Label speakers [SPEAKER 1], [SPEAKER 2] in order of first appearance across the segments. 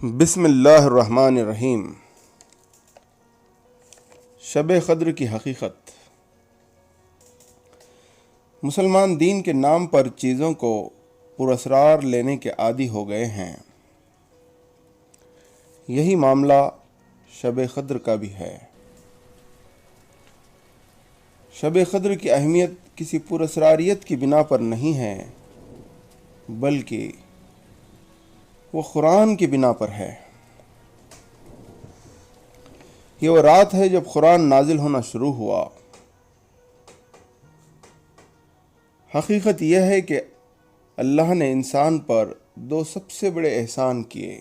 [SPEAKER 1] بسم اللہ الرحمن الرحیم۔ شب قدر کی حقیقت۔ مسلمان دین کے نام پر چیزوں کو پراسرار لینے کے عادی ہو گئے ہیں۔ یہی معاملہ شب قدر کا بھی ہے۔ شب قدر کی اہمیت کسی پراسراریت کی بنا پر نہیں ہے، بلکہ وہ قرآن کی بنا پر ہے۔ یہ وہ رات ہے جب قرآن نازل ہونا شروع ہوا۔ حقیقت یہ ہے کہ اللہ نے انسان پر دو سب سے بڑے احسان کیے۔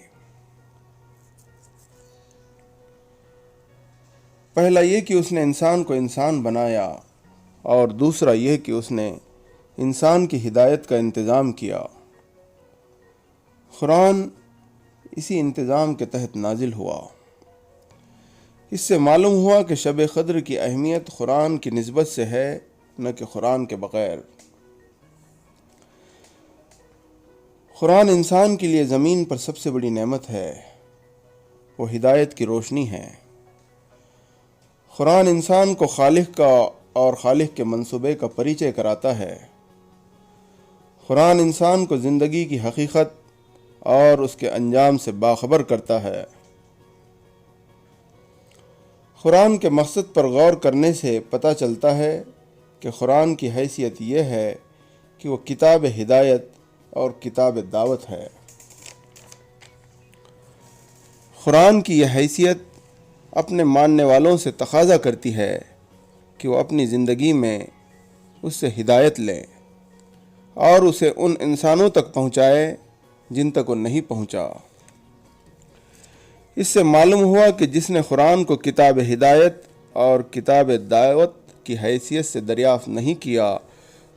[SPEAKER 1] پہلا یہ کہ اس نے انسان کو انسان بنایا، اور دوسرا یہ کہ اس نے انسان کی ہدایت کا انتظام کیا۔ قرآن اسی انتظام کے تحت نازل ہوا۔ اس سے معلوم ہوا کہ شب قدر کی اہمیت قرآن کی نسبت سے ہے، نہ کہ قرآن کے بغیر۔ قرآن انسان کے لیے زمین پر سب سے بڑی نعمت ہے، وہ ہدایت کی روشنی ہے۔ قرآن انسان کو خالق کا اور خالق کے منصوبے کا پریچے کراتا ہے۔ قرآن انسان کو زندگی کی حقیقت اور اس کے انجام سے باخبر کرتا ہے۔ قرآن کے مقصد پر غور کرنے سے پتہ چلتا ہے کہ قرآن کی حیثیت یہ ہے کہ وہ کتاب ہدایت اور کتاب دعوت ہے۔ قرآن کی یہ حیثیت اپنے ماننے والوں سے تقاضا کرتی ہے کہ وہ اپنی زندگی میں اس سے ہدایت لیں اور اسے ان انسانوں تک پہنچائے جن تک وہ نہیں پہنچا۔ اس سے معلوم ہوا کہ جس نے قرآن کو کتاب ہدایت اور کتاب دعوت کی حیثیت سے دریافت نہیں کیا،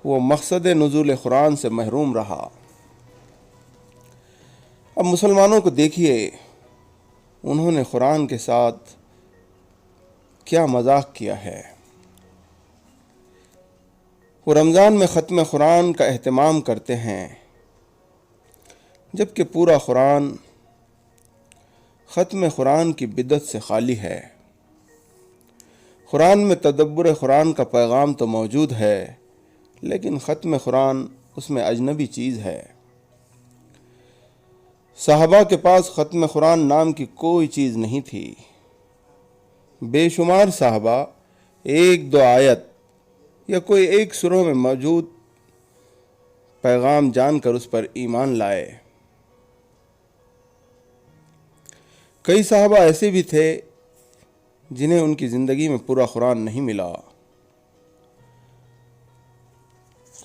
[SPEAKER 1] وہ مقصد نزول قرآن سے محروم رہا۔ اب مسلمانوں کو دیکھیے، انہوں نے قرآن کے ساتھ کیا مذاق کیا ہے۔ وہ رمضان میں ختم قرآن کا اہتمام کرتے ہیں، جبکہ پورا قرآن ختم قرآن کی بدعت سے خالی ہے۔ قرآن میں تدبر قرآن کا پیغام تو موجود ہے، لیکن ختم قرآن اس میں اجنبی چیز ہے۔ صحابہ کے پاس ختم قرآن نام کی کوئی چیز نہیں تھی۔ بے شمار صحابہ ایک دو آیت یا کوئی ایک سورہ میں موجود پیغام جان کر اس پر ایمان لائے۔ کئی صحابہ ایسے بھی تھے جنہیں ان کی زندگی میں پورا قرآن نہیں ملا۔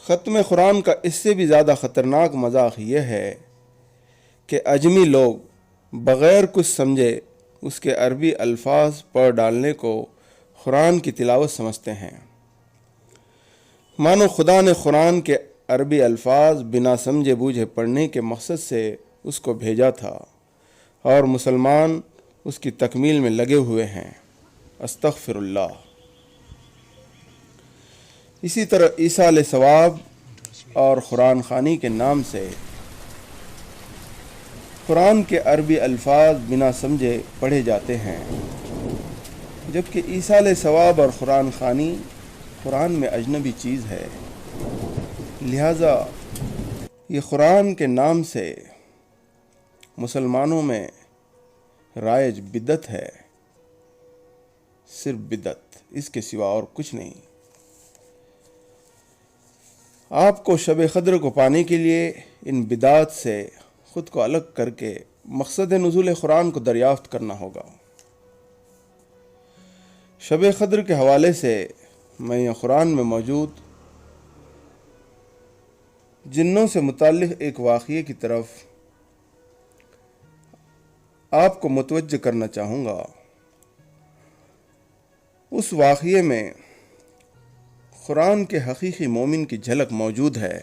[SPEAKER 1] ختم قرآن کا اس سے بھی زیادہ خطرناک مذاق یہ ہے کہ اجمی لوگ بغیر کچھ سمجھے اس کے عربی الفاظ پڑھ ڈالنے کو قرآن کی تلاوت سمجھتے ہیں، مانو خدا نے قرآن کے عربی الفاظ بنا سمجھے بوجھے پڑھنے کے مقصد سے اس کو بھیجا تھا، اور مسلمان اس کی تکمیل میں لگے ہوئے ہیں۔ استغفر اللہ۔ اسی طرح ایصال ثواب اور قرآن خوانی کے نام سے قرآن کے عربی الفاظ بنا سمجھے پڑھے جاتے ہیں، جبکہ ایصال ثواب اور قرآن خوانی قرآن میں اجنبی چیز ہے۔ لہٰذا یہ قرآن کے نام سے مسلمانوں میں رائج بدعت ہے، صرف بدعت، اس کے سوا اور کچھ نہیں۔ آپ کو شب قدر کو پانے کے لیے ان بدعات سے خود کو الگ کر کے مقصد نزول قرآن کو دریافت کرنا ہوگا۔ شب قدر کے حوالے سے میں یہ قرآن میں موجود جنوں سے متعلق ایک واقعے کی طرف آپ کو متوجہ کرنا چاہوں گا۔ اس واقعے میں قرآن کے حقیقی مومن کی جھلک موجود ہے۔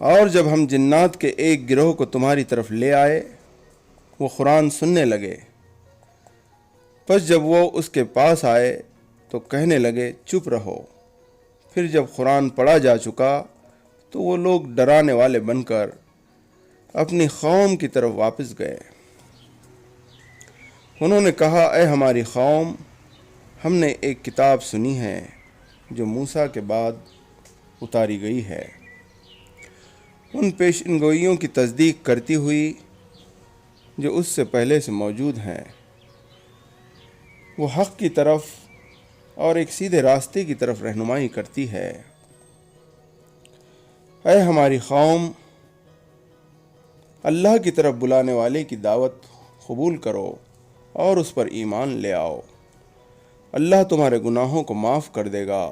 [SPEAKER 1] اور جب ہم جنات کے ایک گروہ کو تمہاری طرف لے آئے، وہ قرآن سننے لگے۔ پس جب وہ اس کے پاس آئے تو کہنے لگے چپ رہو۔ پھر جب قرآن پڑھا جا چکا تو وہ لوگ ڈرانے والے بن کر اپنی قوم کی طرف واپس گئے۔ انہوں نے کہا، اے ہماری قوم، ہم نے ایک کتاب سنی ہے جو موسیٰ کے بعد اتاری گئی ہے، ان پیشن گوئیوں کی تصدیق کرتی ہوئی جو اس سے پہلے سے موجود ہیں۔ وہ حق کی طرف اور ایک سیدھے راستے کی طرف رہنمائی کرتی ہے۔ اے ہماری قوم، اللہ کی طرف بلانے والے کی دعوت قبول کرو اور اس پر ایمان لے آؤ۔ اللہ تمہارے گناہوں کو معاف کر دے گا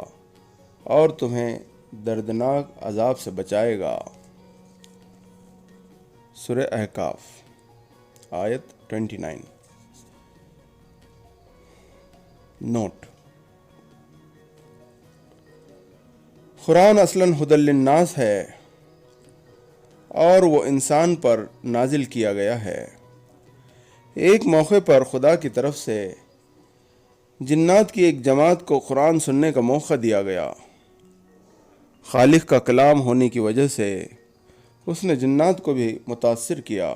[SPEAKER 1] اور تمہیں دردناک عذاب سے بچائے گا۔ سورہ احقاف آیت 29۔ نوٹ: قرآن اصلاً ھدی للناس ہے اور وہ انسان پر نازل کیا گیا ہے۔ ایک موقع پر خدا کی طرف سے جنات کی ایک جماعت کو قرآن سننے کا موقع دیا گیا۔ خالق کا کلام ہونے کی وجہ سے اس نے جنات کو بھی متاثر کیا،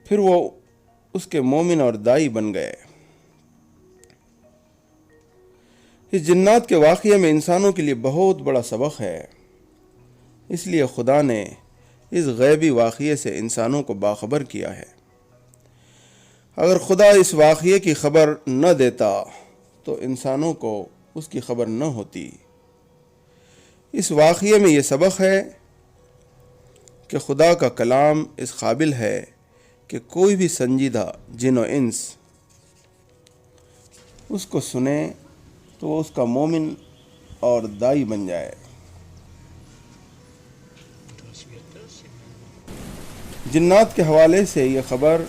[SPEAKER 1] پھر وہ اس کے مومن اور دائی بن گئے۔ اس جنات کے واقعے میں انسانوں کے لیے بہت بڑا سبق ہے، اس لیے خدا نے اس غیبی واقعے سے انسانوں کو باخبر کیا ہے۔ اگر خدا اس واقعے کی خبر نہ دیتا تو انسانوں کو اس کی خبر نہ ہوتی۔ اس واقعے میں یہ سبق ہے کہ خدا کا کلام اس قابل ہے کہ کوئی بھی سنجیدہ جن و انس اس کو سنے تو وہ اس کا مومن اور دائی بن جائے۔ جنات کے حوالے سے یہ خبر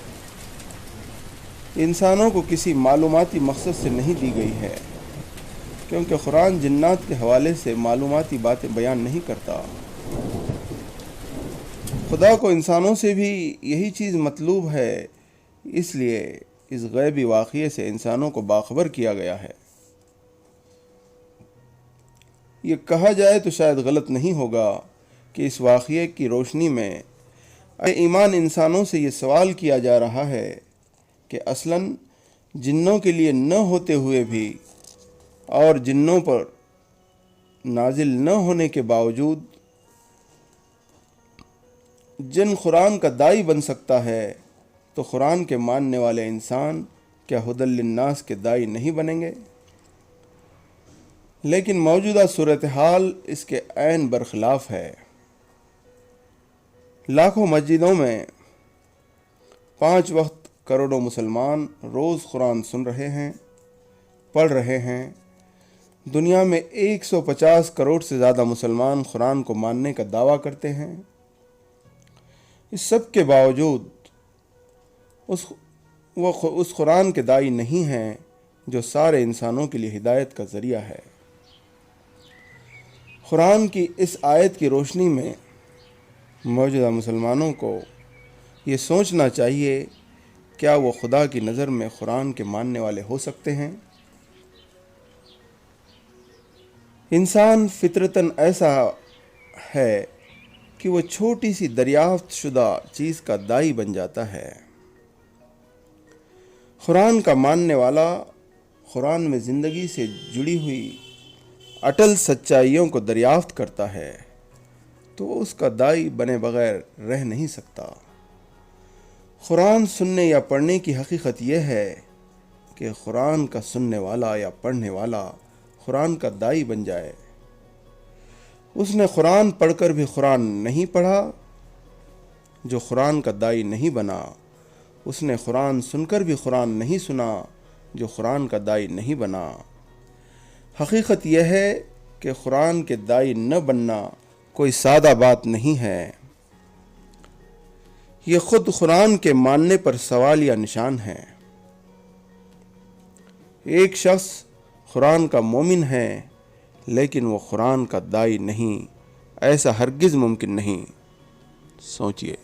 [SPEAKER 1] انسانوں کو کسی معلوماتی مقصد سے نہیں دی گئی ہے، کیونکہ قرآن جنات کے حوالے سے معلوماتی باتیں بیان نہیں کرتا۔ خدا کو انسانوں سے بھی یہی چیز مطلوب ہے، اس لیے اس غیبی واقعے سے انسانوں کو باخبر کیا گیا ہے۔ یہ کہا جائے تو شاید غلط نہیں ہوگا کہ اس واقعے کی روشنی میں ایمان انسانوں سے یہ سوال کیا جا رہا ہے کہ اصلاً جنوں کے لیے نہ ہوتے ہوئے بھی اور جنوں پر نازل نہ ہونے کے باوجود جن قرآن کا دائی بن سکتا ہے، تو قرآن کے ماننے والے انسان کیا ھدی للناس کے دائی نہیں بنیں گے؟ لیکن موجودہ صورتحال اس کے عین برخلاف ہے۔ لاکھوں مسجدوں میں 5 وقت کروڑوں مسلمان روز قرآن سن رہے ہیں، پڑھ رہے ہیں۔ دنیا میں 150 کروڑ سے زیادہ مسلمان قرآن کو ماننے کا دعویٰ کرتے ہیں۔ اس سب کے باوجود وہ اس قرآن کے دائی نہیں ہیں جو سارے انسانوں کے لیے ہدایت کا ذریعہ ہے۔ قرآن کی اس آیت کی روشنی میں موجودہ مسلمانوں کو یہ سوچنا چاہیے، کیا وہ خدا کی نظر میں قرآن کے ماننے والے ہو سکتے ہیں؟ انسان فطرتاً ایسا ہے کہ وہ چھوٹی سی دریافت شدہ چیز کا دائی بن جاتا ہے۔ قرآن کا ماننے والا قرآن میں زندگی سے جڑی ہوئی اٹل سچائیوں کو دریافت کرتا ہے تو وہ اس کا دائی بنے بغیر رہ نہیں سکتا۔ قرآن سننے یا پڑھنے کی حقیقت یہ ہے کہ قرآن کا سننے والا یا پڑھنے والا قرآن کا دائی بن جائے۔ اس نے قرآن پڑھ کر بھی قرآن نہیں پڑھا جو قرآن کا دائی نہیں بنا، اس نے قرآن سن کر بھی قرآن نہیں سنا جو قرآن کا دائی نہیں بنا۔ حقیقت یہ ہے کہ قرآن کے دائی نہ بننا کوئی سادہ بات نہیں ہے، یہ خود قرآن کے ماننے پر سوال یا نشان ہے۔ ایک شخص قرآن کا مومن ہے لیکن وہ قرآن کا دائی نہیں، ایسا ہرگز ممکن نہیں۔ سوچئے۔